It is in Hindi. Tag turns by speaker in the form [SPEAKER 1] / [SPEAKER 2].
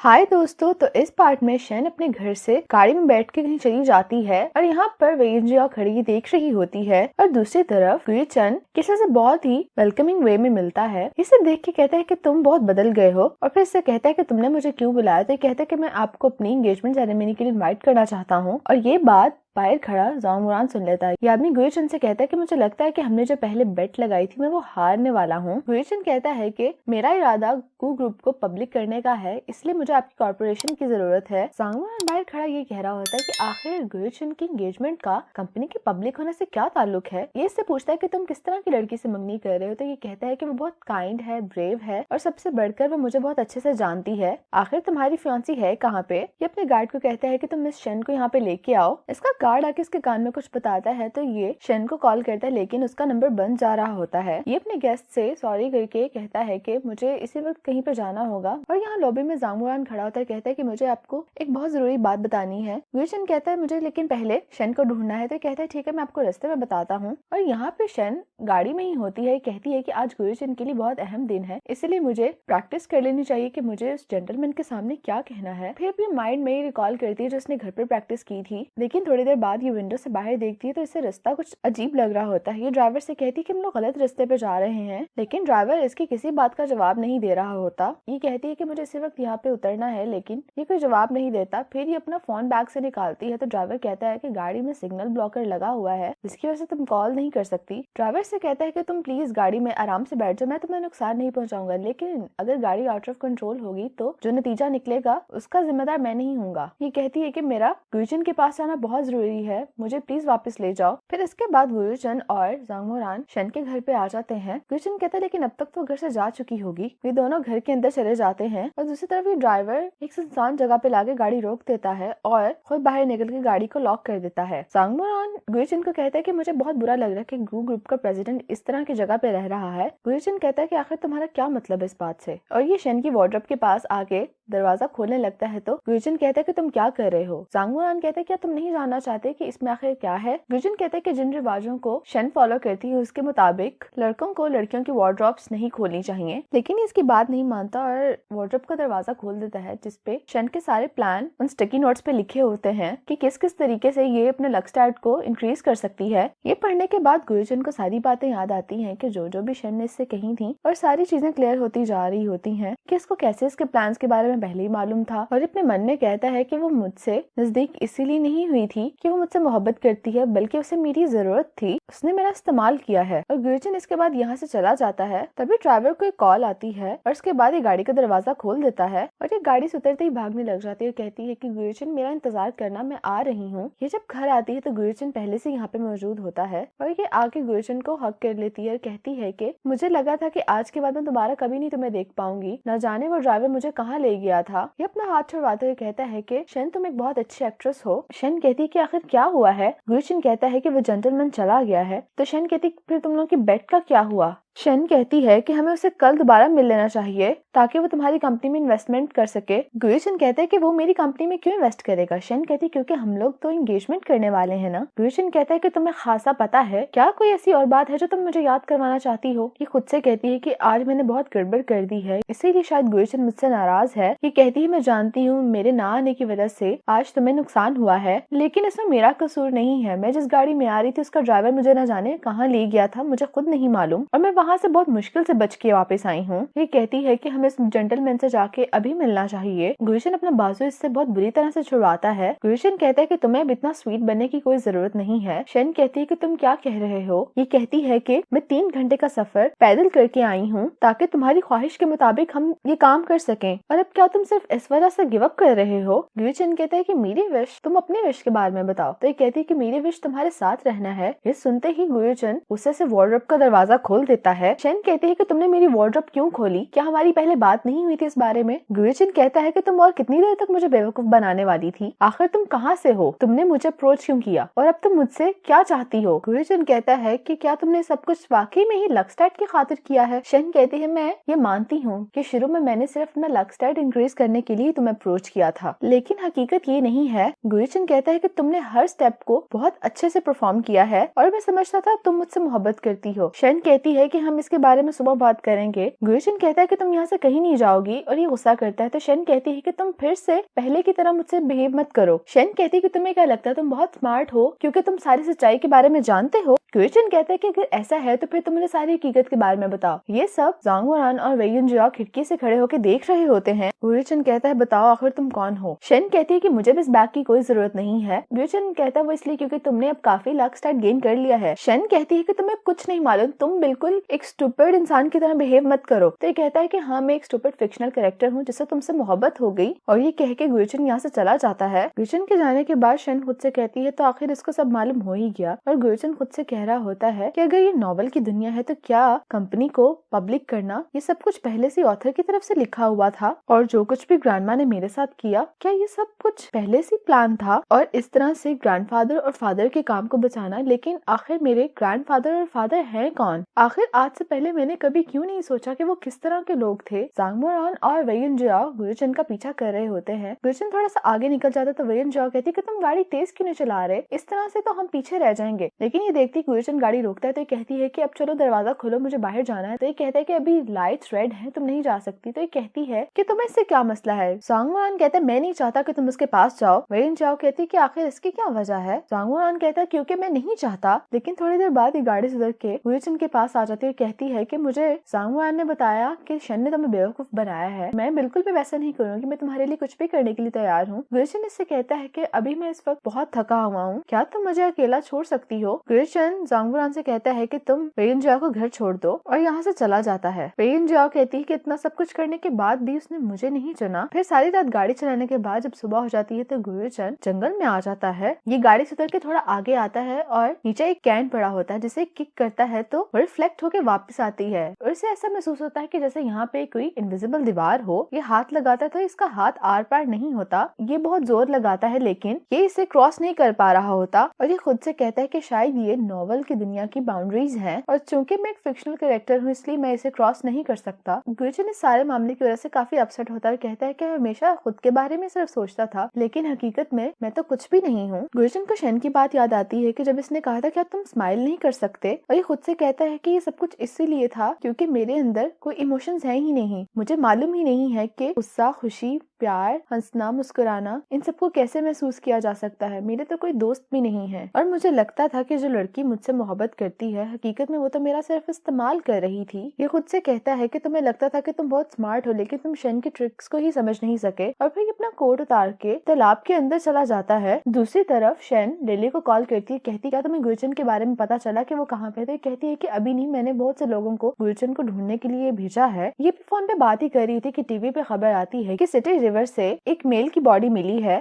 [SPEAKER 1] हाय दोस्तों, तो इस पार्ट में शन अपने घर से गाड़ी में बैठ के कहीं चली जाती है और यहाँ पर वेंजिया खड़ी देख रही होती है और दूसरी तरफ गुई-चन किसी से बहुत ही वेलकमिंग वे में मिलता है। इसे देख के कहता है कि तुम बहुत बदल गए हो और फिर इससे कहता है कि तुमने मुझे क्यों बुलाया। तो कहता है कि मैं आपको अपनी एंगेजमेंट सेरेमनी के लिए इन्वाइट करना चाहता हूँ। और ये बात बाहर खड़ा जांग मुरान सुन लेता है। ये आदमी गुई-चन से कहता है कि मुझे लगता है कि हमने जो पहले बेट लगाई थी मैं वो हारने वाला हूँ। गुई-चन कहता है कि मेरा इरादा गू ग्रुप को पब्लिक करने का है, इसलिए मुझे आपकी कॉर्पोरेशन की जरूरत है। जांग मुरान बाहर खड़ा ये कह रहा होता है कि आखिर गुई-चन की एंगेजमेंट का कंपनी के पब्लिक होने से क्या ताल्लुक है। ये इससे पूछता है कि तुम किस तरह की लड़की से मंगनी कर रहे हो। तो ये कहता है कि वो बहुत काइंड है, ब्रेव है और सबसे बढ़कर वो मुझे बहुत अच्छे से जानती है। आखिर तुम्हारी फियांसी है कहाँ पे। ये अपने गार्ड को कहता है कि तुम मिस शन को यहाँ पे लेके आओ। इसका गार्ड आके इसके कान में कुछ बताता है तो ये शन को कॉल करता है, लेकिन उसका नंबर बंद जा रहा होता है। ये अपने गेस्ट से सॉरी करके कहता है कि मुझे इसी वक्त कहीं पर जाना होगा। और यहाँ लॉबी में जांग मुरान खड़ा होता है, कहता है कि मुझे आपको एक बहुत जरूरी बात बतानी है। गुई-चन कहता है मुझे लेकिन पहले शन को ढूंढना है। तो कहता है ठीक है, मैं आपको रास्ते में बताता हूँ। और यहाँ पे शन गाड़ी में ही होती है, कहती है कि आज गुई-चन के लिए बहुत अहम दिन है, इसलिए मुझे प्रैक्टिस कर लेनी चाहिए कि मुझे उस जेंटलमैन के सामने क्या कहना है। फिर अपने माइंड में रिकॉल करती है जो उसने घर पर प्रैक्टिस की थी। लेकिन थोड़ी देर बाद ये विंडो से बाहर देखती है तो इसे रास्ता कुछ अजीब लग रहा होता है। ये ड्राइवर से कहती है कि हम लोग गलत रास्ते पे जा रहे हैं, लेकिन ड्राइवर इसकी किसी बात का जवाब नहीं दे रहा होता। ये कहती है कि मुझे इसी वक्त यहाँ पे उतरना है, लेकिन ये कोई जवाब नहीं देता। फिर ये अपना फोन बैग से निकालती है तो ड्राइवर कहता है कि गाड़ी में सिग्नल ब्लॉकर लगा हुआ है जिसकी वजह से तुम कॉल नहीं कर सकती। ड्राइवर से कहता है कि तुम प्लीज गाड़ी में आराम से बैठ जाओ, मैं तुम्हें नुकसान नहीं पहुंचाऊंगा, लेकिन अगर गाड़ी आउट ऑफ कंट्रोल होगी तो जो नतीजा निकलेगा उसका जिम्मेदार मैं नहीं हूँगा। ये कहती है कि मेरा गुई-चन के पास आना बहुत जरूरी है, मुझे प्लीज वापस ले जाओ। फिर इसके बाद गुई-चन और जांग मुरान शन के घर पे आ जाते हैं। गुई-चन कहता है लेकिन अब तक तो घर से जा चुकी होगी। वे दोनों घर के अंदर चले जाते हैं और दूसरी तरफ ये ड्राइवर एक सुनसान जगह पे लाके गाड़ी रोक देता है और खुद बाहर निकल के गाड़ी को लॉक कर देता है। जांग मुरान गुई-चन को कहता है कि मुझे बहुत बुरा लग रहा है कि गू ग्रुप का प्रेसिडेंट इस तरह की जगह पे रह रहा है। गुई-चन कहता है कि आखिर तुम्हारा क्या मतलब है इस बात से। और ये शन की वार्डरोब के पास आके दरवाजा खोलने लगता है तो गुई-चन कहता है कि तुम क्या कर रहे हो। जांग मुरान कहता है क्या तुम नहीं जानना चाहते कि इसमें आखिर क्या है। गुई-चन कहता है कि जिन रिवाजों को शन फॉलो करती है उसके मुताबिक लड़कों को लड़कियों की वार्डरोब्स नहीं खोलनी चाहिए, लेकिन इसकी बात नहीं मानता और वार्डरोब का दरवाजा खोल देता है जिसपे शन के सारे प्लान उन स्टिकी नोट्स पे लिखे होते हैं कि किस किस तरीके से ये अपने लक स्टैट को इंक्रीज कर सकती है। ये पढ़ने के बाद गुई-चन को सारी बातें याद आती हैं कि जो भी शन ने इससे कही थी और सारी चीजें क्लियर होती जा रही होती हैं कि इसको कैसे इसके प्लान्स के बारे में पहले ही मालूम था। और अपने मन में कहता है कि वो मुझसे नजदीक इसीलिए नहीं हुई थी कि वो मुझसे मोहब्बत करती है, बल्कि उसे मेरी जरूरत थी, उसने मेरा इस्तेमाल किया है। और गुई-चन इसके बाद यहाँ से चला जाता है। तभी ड्राइवर को एक कॉल आती है और उसके बाद ये गाड़ी का दरवाजा खोल देता है और ये गाड़ी से उतरते ही भागने लग जाती है और कहती है कि गुई-चन मेरा इंतजार करना, मैं आ रही हूँ। ये जब घर आती है तो गुई-चन पहले से यहाँ पे मौजूद होता है और ये आके गुई-चन को हक कर लेती है और कहती है कि मुझे लगा था कि आज के बाद मैं दोबारा कभी नहीं तुम्हें देख पाऊंगी, न जाने वो ड्राइवर मुझे कहाँ ले गया था। ये अपना हाथ छुड़वाते हुए कहता है कि शन तुम एक बहुत अच्छी एक्ट्रेस हो। शन कहती है कि आखिर क्या हुआ है। गुई-चन कहता है कि वो जेंटलमैन चला गया है। तो शन कहती फिर तुम लोगों की बेट का क्या हुआ। शन कहती है कि हमें उसे कल दोबारा मिल लेना चाहिए ताकि वो तुम्हारी कंपनी में इन्वेस्टमेंट कर सके। गुई-चन कहता है कि वो मेरी कंपनी में क्यों इन्वेस्ट करेगा। शन कहती है क्योंकि हम लोग तो एंगेजमेंट करने वाले हैं ना। गुई-चन कहता है कि तुम्हें खासा पता है क्या, कोई ऐसी और बात है जो तुम मुझे याद करवाना चाहती हो। ये खुद से कहती है कि आज मैंने बहुत गड़बड़ कर दी है, इसीलिए शायद गुई-चन मुझसे नाराज है। ये कहती है मैं जानती हूँ मेरे ना आने की वजह से आज तुम्हें नुकसान हुआ है, लेकिन इसमें मेरा कसूर नहीं है। मैं जिस गाड़ी में आ रही थी उसका ड्राइवर मुझे न जाने कहाँ ले गया था, मुझे खुद नहीं मालूम और मैं वहाँ से बहुत मुश्किल से बच के वापस आई हूँ। ये कहती है कि हमें इस जेंटलमैन से जाके अभी मिलना चाहिए। गुई-चन अपना बाजू इससे बहुत बुरी तरह से छुड़वाता है। गुई-चन कहता है कि तुम्हें अब इतना स्वीट बनने की कोई जरूरत नहीं है। शन कहती है कि तुम क्या कह रहे हो। ये कहती है कि मैं 3 घंटे का सफर पैदल करके आई हूँ ताकि तुम्हारी ख्वाहिश के मुताबिक हम ये काम कर सकें, और अब क्या तुम सिर्फ इस वजह से गिव अप कर रहे हो। गुई-चन कहता है कि मेरी विश, तुम अपनी विश के बारे में बताओ। तो ये कहती है कि मेरी विश तुम्हारे साथ रहना है। ये सुनते ही गुई-चन उससे से वार्डरोब का दरवाजा खोल देता है। शन कहती है कि तुमने मेरी वार्डरोब क्यों खोली, क्या हमारी पहले बात नहीं हुई थी इस बारे में। गुई-चन कहता है कि तुम और कितनी देर तक मुझे बेवकूफ बनाने वाली थी, आखिर तुम कहाँ से हो, तुमने मुझे अप्रोच क्यों किया और अब तुम मुझसे क्या चाहती हो। गुई-चन कहता है कि क्या तुमने सब कुछ वाकई में ही लक स्टैट की खातिर किया है। शन कहती है मैं ये मानती हूँ कि शुरू में मैंने सिर्फ अपना लक स्टैट इंक्रीज करने के लिए तुम्हें अप्रोच किया था, लेकिन हकीकत ये नहीं है। गुई-चन कहता है कि तुमने हर स्टेप को बहुत अच्छे से परफॉर्म किया है और मैं समझता था तुम मुझसे मोहब्बत करती हो। शन कहती है कि हम इसके बारे में सुबह बात करेंगे। गुयचन कहता है कि तुम यहाँ से कहीं नहीं जाओगी और ये गुस्सा करता है। तो शन कहती है कि तुम फिर से पहले की तरह मुझसे बिहेव मत करो। शन कहती है कि तुम्हें क्या लगता है तुम बहुत स्मार्ट हो क्योंकि तुम सारी सच्चाई के बारे में जानते हो। गुयचन कहता है कि अगर ऐसा है तो फिर तुम मुझे सारी हकीकत के बारे में बताओ। ये सब जांगवोरान और वेयनजियाओ खिड़की से खड़े होकर देख रहे होते हैं। गुयचन कहता है बताओ आखिर तुम कौन हो। शन कहती है कि मुझे इस बैग की कोई जरूरत नहीं है। गुयचन कहता है वो इसलिए क्योंकि तुमने अब काफी लाख स्टार गेन कर लिया है। शन कहती है कि तुम्हें कुछ नहीं मालूम, तुम बिल्कुल एक स्टूपिड इंसान की तरह बिहेव मत करो। तो ये कहता है कि हाँ मैं एक स्टूपिड फिक्शनल कैरेक्टर हूँ जिससे तुमसे मोहब्बत हो गई, और ये कह के गुयचन यहाँ से चला जाता है। गुयचन के जाने के बाद शन खुद से कहती है तो आखिर इसको सब मालूम हो ही गया। और गुयचन खुद से कह रहा होता है कि अगर ये नॉवल की दुनिया है तो क्या कंपनी को पब्लिक करना ये सब कुछ पहले से ऑथर की तरफ से लिखा हुआ था, और जो कुछ भी ग्रैंडमा ने मेरे साथ किया क्या ये सब कुछ पहले से प्लान था, और इस तरह से ग्रैंडफादर और फादर के काम को बचाना। लेकिन आखिर मेरे ग्रैंडफादर और फादर हैं कौन? आखिर आज से पहले मैंने कभी क्यों नहीं सोचा कि वो किस तरह के लोग थे? जांगमोरान और वेयनजियाओ गुयचन का पीछा कर रहे होते हैं। गुयचन थोड़ा सा आगे निकल जाता तो वेयनजियाओ कहती कि तुम गाड़ी तेज क्यों नहीं चला रहे, इस तरह से तो हम पीछे रह जाएंगे। लेकिन ये देखती गुयचन गाड़ी रोकता है तो ये कहती है कि अब चलो दरवाजा खोलो, मुझे बाहर जाना है। तो ये कहता है कि अभी लाइट्स रेड है, तुम नहीं जा सकती। तो ये कहती है कि तुम्हें इससे क्या मसला है? जांगमोरान कहता है मैं नहीं चाहता कि तुम उसके पास जाओ। वेयनजियाओ कहती है कि आखिर इसकी क्या वजह है? जांगमोरान कहता है क्योंकि मैं नहीं चाहता। लेकिन थोड़ी देर बाद ये गाड़ी सुधर के गुयचन के पास आ जाती है और कहती है कि मुझे जांगमोरान ने बताया कि शन ने तुम्हें बेवकूफ बनाया है, मैं बिल्कुल भी वैसा नहीं करूंगी, मैं तुम्हारे लिए कुछ भी करने के लिए तैयार हूँ। गुयचन इससे कहता है कि अभी मैं इस वक्त बहुत थका हुआ हूँ, क्या तुम मुझे अकेला छोड़ सकती हो? गुयचन जांगमोरान से कहता है कि तुम वेयनजियाओ को घर छोड़ दो, और यहाँ से चला जाता है। वेयनजियाओ कहती है कि इतना सब कुछ करने के बाद भी उसने मुझे नहीं चुना। फिर सारी रात गाड़ी चलाने के बाद जब सुबह हो जाती है तो गुयचन जंगल में आ जाता है। ये गाड़ी सुधर के थोड़ा आगे आता है और नीचे एक कैन पड़ा होता है जिसे किक करता है तो वो रिफ्लेक्ट होके वापस आती है, और इसे ऐसा महसूस होता है कि जैसे यहाँ पे कोई इनविजिबल दीवार हो। ये हाथ लगाता है तो इसका हाथ आर पार नहीं होता, ये बहुत जोर लगाता है लेकिन ये इसे क्रॉस नहीं कर पा रहा होता। और ये खुद से कहता है कि शायद ये नॉवल की दुनिया की बाउंड्रीज हैं, और चूंकि मैं एक फिक्शनल कैरेक्टर हूँ इसलिए मैं इसे क्रॉस नहीं कर सकता। गुयचन इस सारे मामले की वजह से काफी अपसेट होता है और कहता है कि हमेशा खुद के बारे में सिर्फ सोचता था, लेकिन हकीकत में मैं तो कुछ भी नहीं हूँ। गुयचन को शन की बात याद आती है कि जब इसने कहा था क्या तुम स्माइल नहीं कर सकते, और ये खुद से कहता है कि ये सब कुछ इसीलिए था क्योंकि मेरे अंदर कोई इमोशंस है ही नहीं। मुझे मालूम ही नहीं है कि गुस्सा, खुशी, प्यार, हंसना, मुस्कुराना, इन सबको कैसे महसूस किया जा सकता है। मेरे तो कोई दोस्त भी नहीं है, और मुझे लगता था कि जो लड़की मुझसे मोहब्बत करती है हकीकत में वो तो मेरा सिर्फ इस्तेमाल कर रही थी। ये खुद से कहता है कि तुम्हें लगता था कि तुम बहुत स्मार्ट हो लेकिन तुम शन की ट्रिक्स को ही समझ नहीं सके, और फिर अपना कोट उतार के तालाब के अंदर चला जाता है। दूसरी तरफ शन लिली को कॉल करती है, कहती क्या तुम्हें गुयचन के बारे में पता चला कि वो कहाँ पे थे? कहती है कि अभी नहीं, मैंने बहुत से लोगों को गुयचन को ढूंढने के लिए भेजा है। ये फोन पे बात ही कर रही थी कि टीवी पे खबर आती है कि सिटी रिवर से एक मेल की बॉडी मिली है,